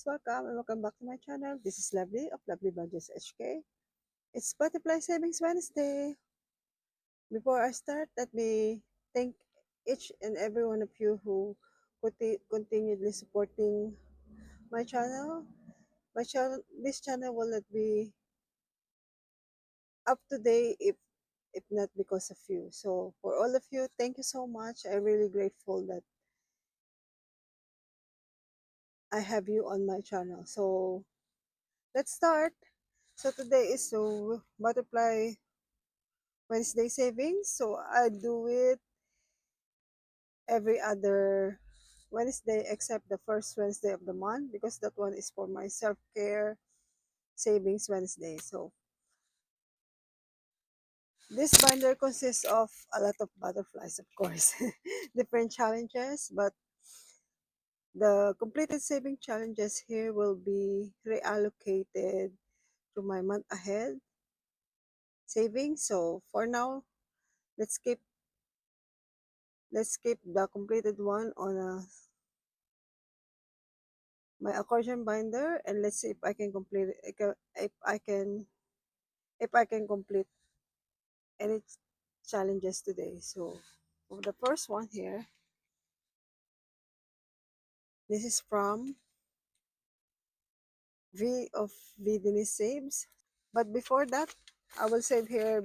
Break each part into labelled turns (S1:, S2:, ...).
S1: guys, welcome and welcome back to my channel. This is Lovely of Lovely Budgets HK. It's Butterfly Savings Wednesday. Before I start, let me thank each and every one of you who continually supporting my channel. This channel will not be up to date if not because of you. So for all of you, thank you so much. I'm really grateful that I have you on my channel. So let's start. So today is Butterfly Wednesday savings. So I do it every other Wednesday except the first Wednesday of the month because that one is for my self-care savings Wednesday. So this binder consists of a lot of butterflies, of course, different challenges, but the completed saving challenges here will be reallocated to my month ahead savings. So for now, let's keep the completed one on my accordion binder, and let's see if I can complete it, if I can complete any challenges today. So for the first one here, this is from V of V Denise Saves. But before that, I will save here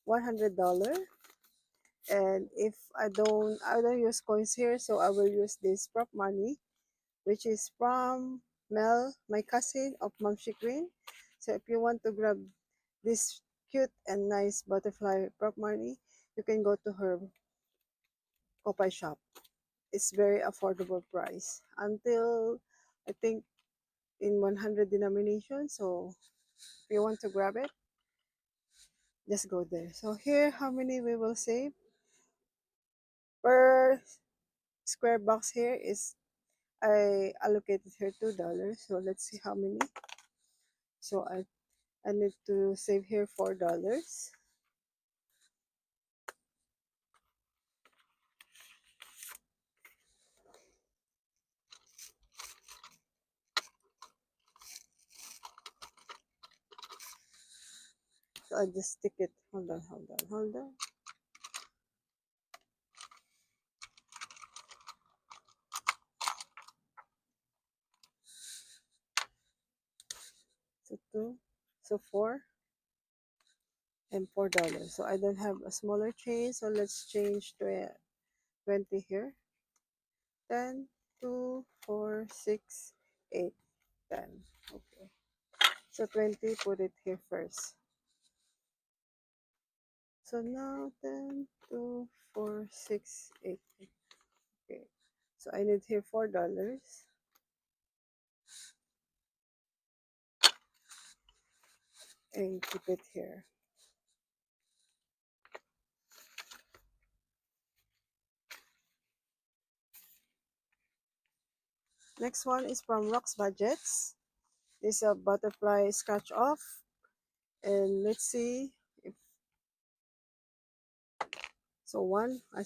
S1: $100. And if I don't use coins here, so I will use this prop money, which is from Mel, my cousin of Mamshi Green. So if you want to grab this cute and nice butterfly prop money, you can go to her Popeye shop. It's very affordable price until I think in 100 denomination. So if you want to grab it, just go there. So here, how many we will save per square box here is I allocated here $2. So let's see how many. So I need to save here $4. So I just stick it. Hold on. So two, so four, and $4. So I don't have a smaller change. So let's change to 20 here. 10, 2, 4, 6, 8, 10. Okay. So 20, put it here first. So now 10, 2, 4, 6, 8. Okay. So I need here $4 and keep it here. Next one is from Rox Budgets. This is a butterfly scratch off. And let's see if so one I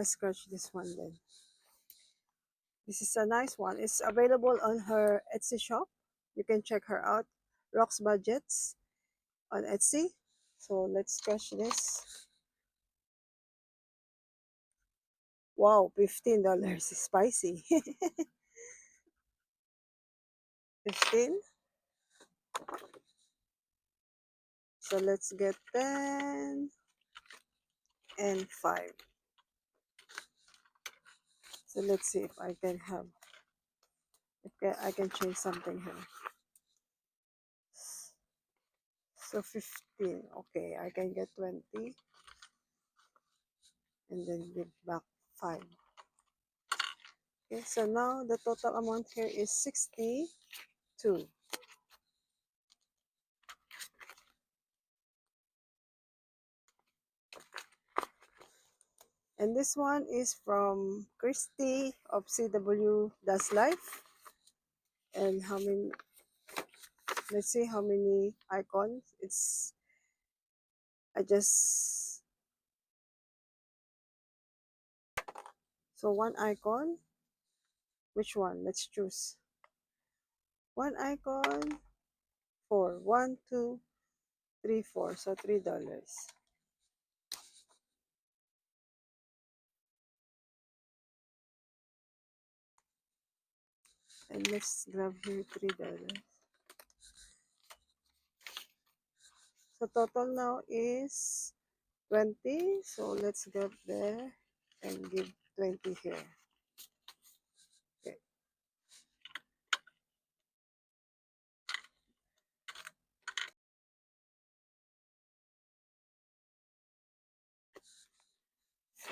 S1: scratch this one then. This is a nice one. It's available on her Etsy shop. You can check her out. Rox Budgets on Etsy. So let's scratch this. Wow, $15. Spicy. 15. So let's get 10 and 5. So let's see if I can have, if I can change something here. So 15. Okay, I can get 20 and then give back 5. Okay, so now the total amount here is 62. And this one is from Christy of CW Does Life. And how many, let's see how many icons. I just, so one icon. Which one? Let's choose. One icon, four. One, two, three, four. So $3. And let's grab here $3. So total now is 20. So let's grab there and give 20 here. Okay.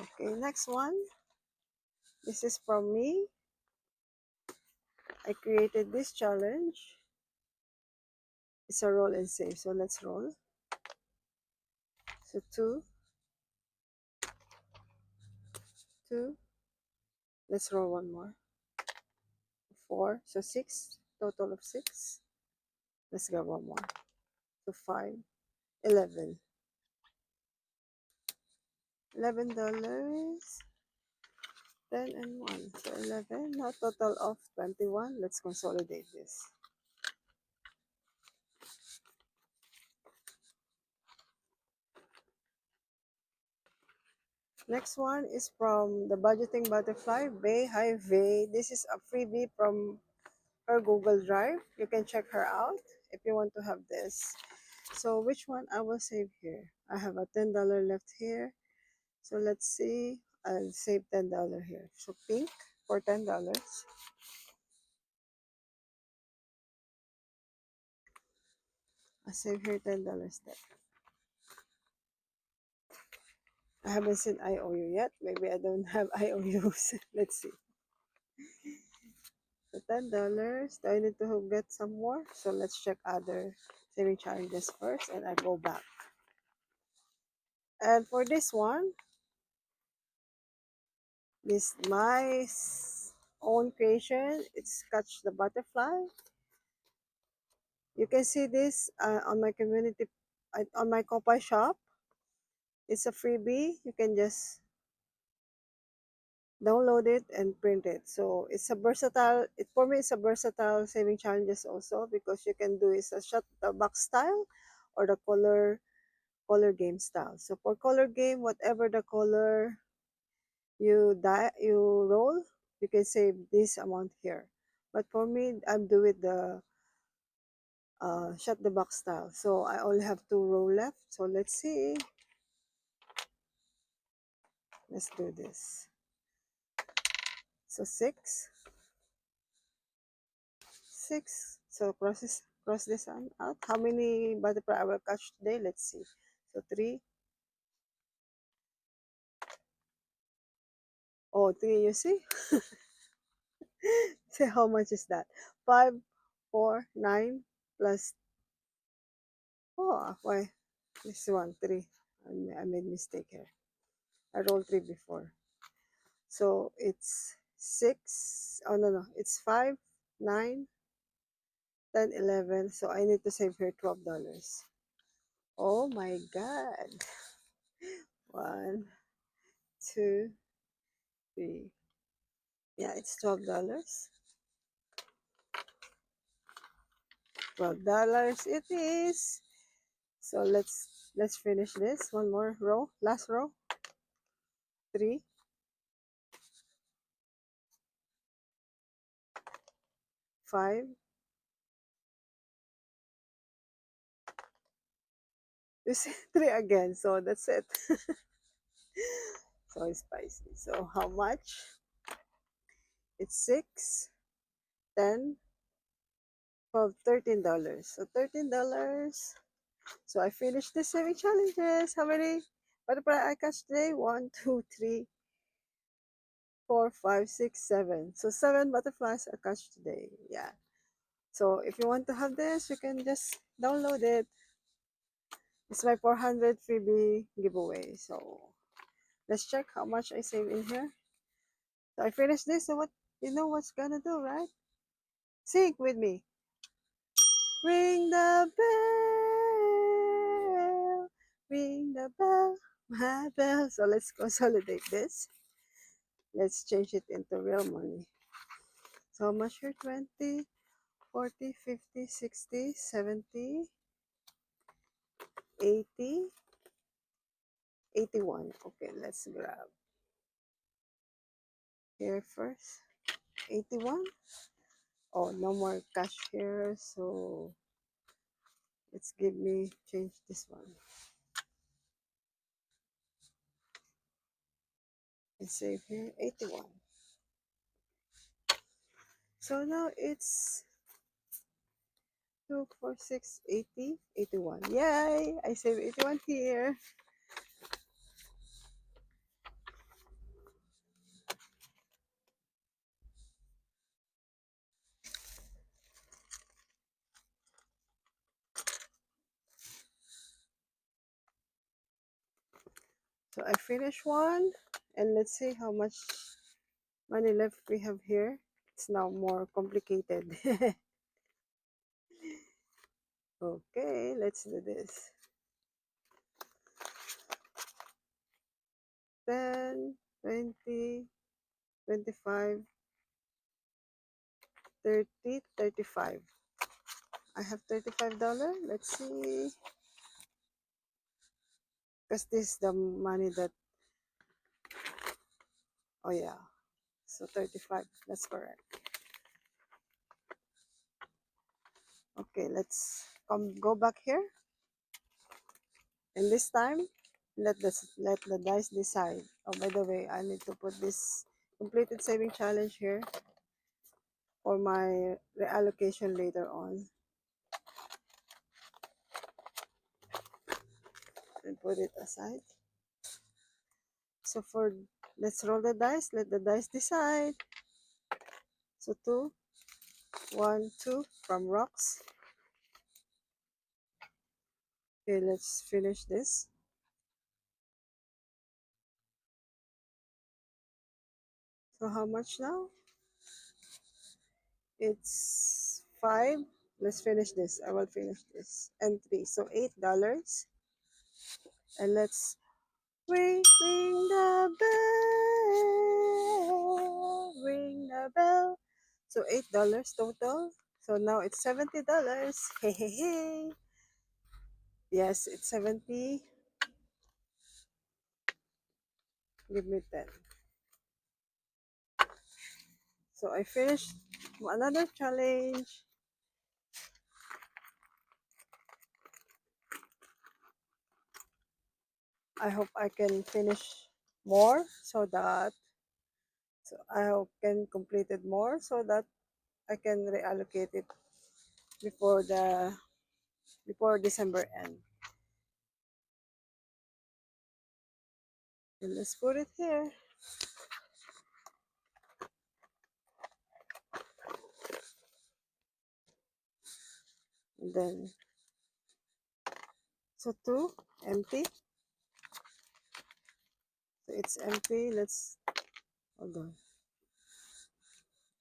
S1: Okay, next one. This is from me. I created this challenge. It's a roll and save. So let's roll. So two, two. Let's roll one more. Four. So six. Total of six. Let's grab one more. So five. 11. $11. 10 and 1. So 11. Now total of 21. Let's consolidate this. Next one is from the Budgeting Butterfly, Bay. Hi, Bay. This is a freebie from her Google Drive. You can check her out if you want to have this. So which one I will save here? I have a $10 left here. So let's see. I'll save $10 here. So pink for $10. I save here $10 there. I haven't seen IOU yet. Maybe I don't have IOUs. Let's see. So $10. Do I need to get some more? So let's check other saving challenges first and I go back. And for this one, this my own creation. It's Catch the Butterfly. You can see this on my community, on my Kopay shop. It's a freebie. You can just download it and print it. So it's a versatile, for me it's a versatile saving challenges also because you can do it a shot the box style or the color game style. So for color game, whatever the color you roll, you can save this amount here. But for me, I'm doing the shut the box style. So I only have 2 row left. So let's see. Let's do this. So six. So cross this one out. How many butterfly I will catch today? Let's see. So three. Oh, three. You see? See how much is that? 5, 4, 9 plus. Oh, why? This one 3. I made mistake here. I rolled 3 before. So it's 6. Oh no no. It's 5, 9, 10, 11. So I need to save here $12. Oh my God. 1, 2, 3. Yeah, it's $12. $12 it is. So let's finish this. One more row. Last row. 3, 5. You see 3 again. So that's it. So spicy. So how much? It's 6, 10, 12, $13. So $13. So I finished the saving challenges. How many butterfly I catch today? 1, 2, 3, 4, 5, 6, 7. So 7 butterflies I catch today. Yeah. So if you want to have this, you can just download it. It's my 400 freebie giveaway. So let's check how much I save in here. So I finished this. So what you know what's gonna do, right? Sing with me. Ring the bell, ring the bell, my bell. So let's consolidate this. Let's change it into real money. So how much here? 20. 40, 50, 60, 70, 80, 81. Okay, let's grab here first. 81. Oh, no more cash here, so let's give me change this one and save here 81. So now it's 2, 4, 6, 80, 81. Yay! I save 81 here. So I finished one, and let's see how much money left we have here. It's now more complicated. Okay, let's do this. 10, 20, 25, 30, 35. I have $35. Let's see. Because this is the money that, oh yeah. So 35, that's correct. Okay, let's go back here. And this time, let the dice decide. Oh, by the way, I need to put this completed saving challenge here for my reallocation later on. And put it aside. So let's roll the dice. Let the dice decide. So 2, 1, 2 from rocks. Okay, let's finish this. So how much now? It's 5. Let's finish this. I will finish this. And 3. So $8. And let's ring the bell. Ring the bell. So $8 total. So now it's $70. Hey, hey, hey. Yes, it's 70. Give me 10. So I finished another challenge. I hope I can finish more so that I can complete it more so that I can reallocate it before December end. And let's put it here. And then so 2 empty. So it's empty. Let's hold on.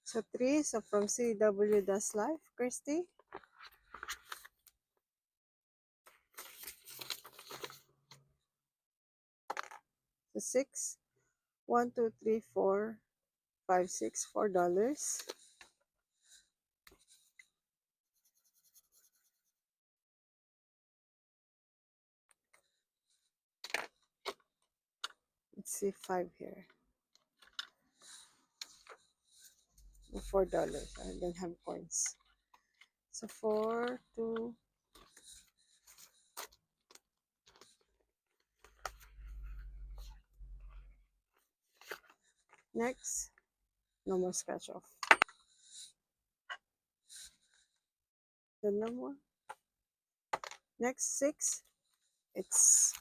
S1: So 3. So from CW Does Life, Christy. So 6. 1, 2, 3, 4, 5, 6. $4. Let's see 5 here. $4. I don't have coins. So 4, 2. Next. No more scratch off. Then no more. Next 6. It's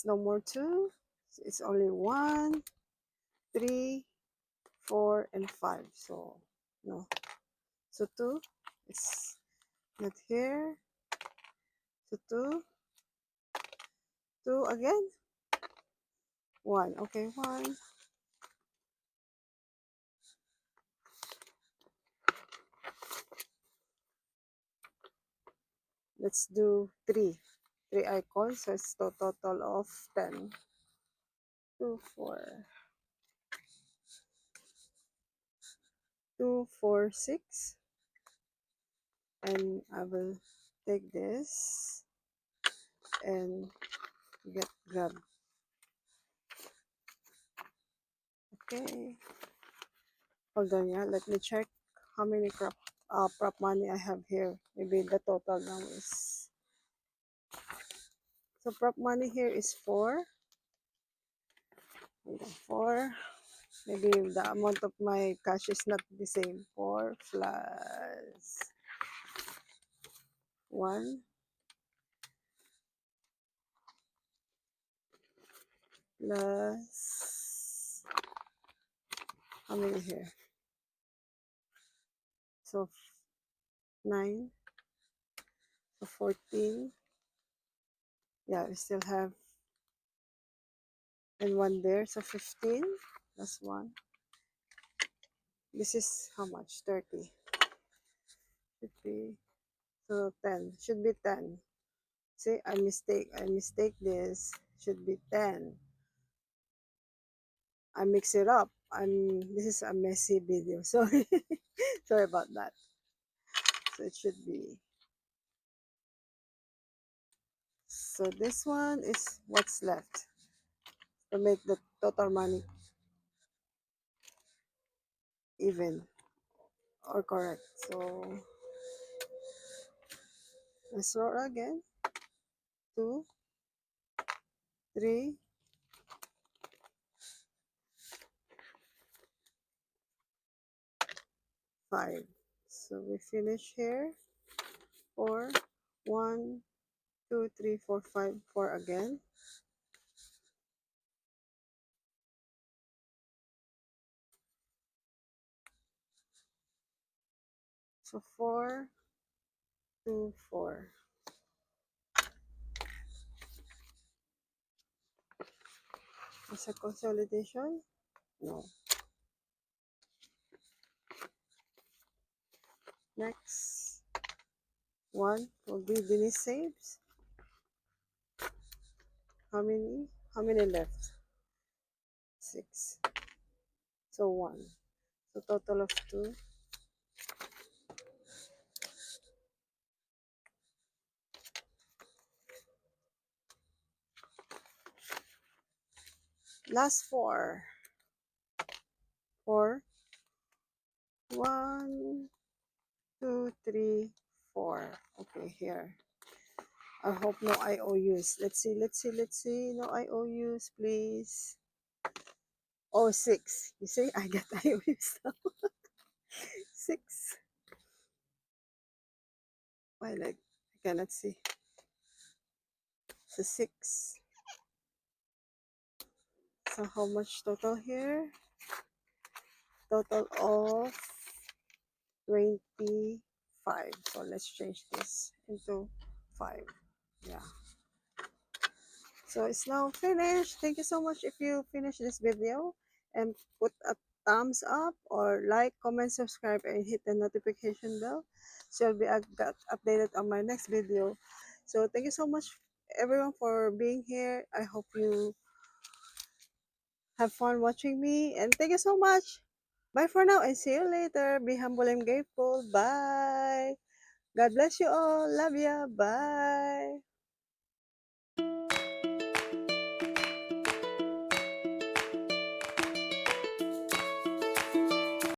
S1: no more 2. It's only 1, 3, 4, and 5. So no. So 2. It's not here. So 2. 2 again. 1. Okay, 1. Let's do 3. 3 icons. So it's the total of 10. 2, 4. 2, 4, 6. and I will take this and grab. Okay, hold on, yeah, let me check how many prop money I have here. Maybe the total now is, so prop money here is 4. Hold on, 4. Maybe the amount of my cash is not the same. 4 plus 1 plus, how many here? So 9, so 14. Yeah, we still have, and 1 there, so 15 plus 1. This is how much? 30. 50. So 10. Should be 10. See, I mistake this. Should be 10. I mix it up. This is a messy video. Sorry. Sorry about that. So it should be. So this one is what's left to make the total money even or correct. So let's roll again. 2, 3, 5. So we finish here. 4, 1, 2, 3, 4, 5, 4 again. So 4, 2, 4. Is a consolidation? No. Next one will be Denise saves. How many? How many left? 6. So 1. So total of 2. Last 4. 4. 1, 2, 3, 4. Okay, here. I hope no IOUs. Let's see, let's see, let's see. No IOUs, please. Oh, 6. You see, I got IOUs now. 6. Why, like, I cannot see. So 6. So how much total here? Total of 25. So let's change this into 5. Yeah. So it's now finished. Thank you so much if you finish this video, and put a thumbs up or like, comment, subscribe, and hit the notification bell so you'll be got updated on my next video. So thank you so much everyone for being here. I hope you have fun watching me, and thank you so much. Bye for now and see you later. Be humble and grateful. Bye. God bless you all. Love ya. Bye.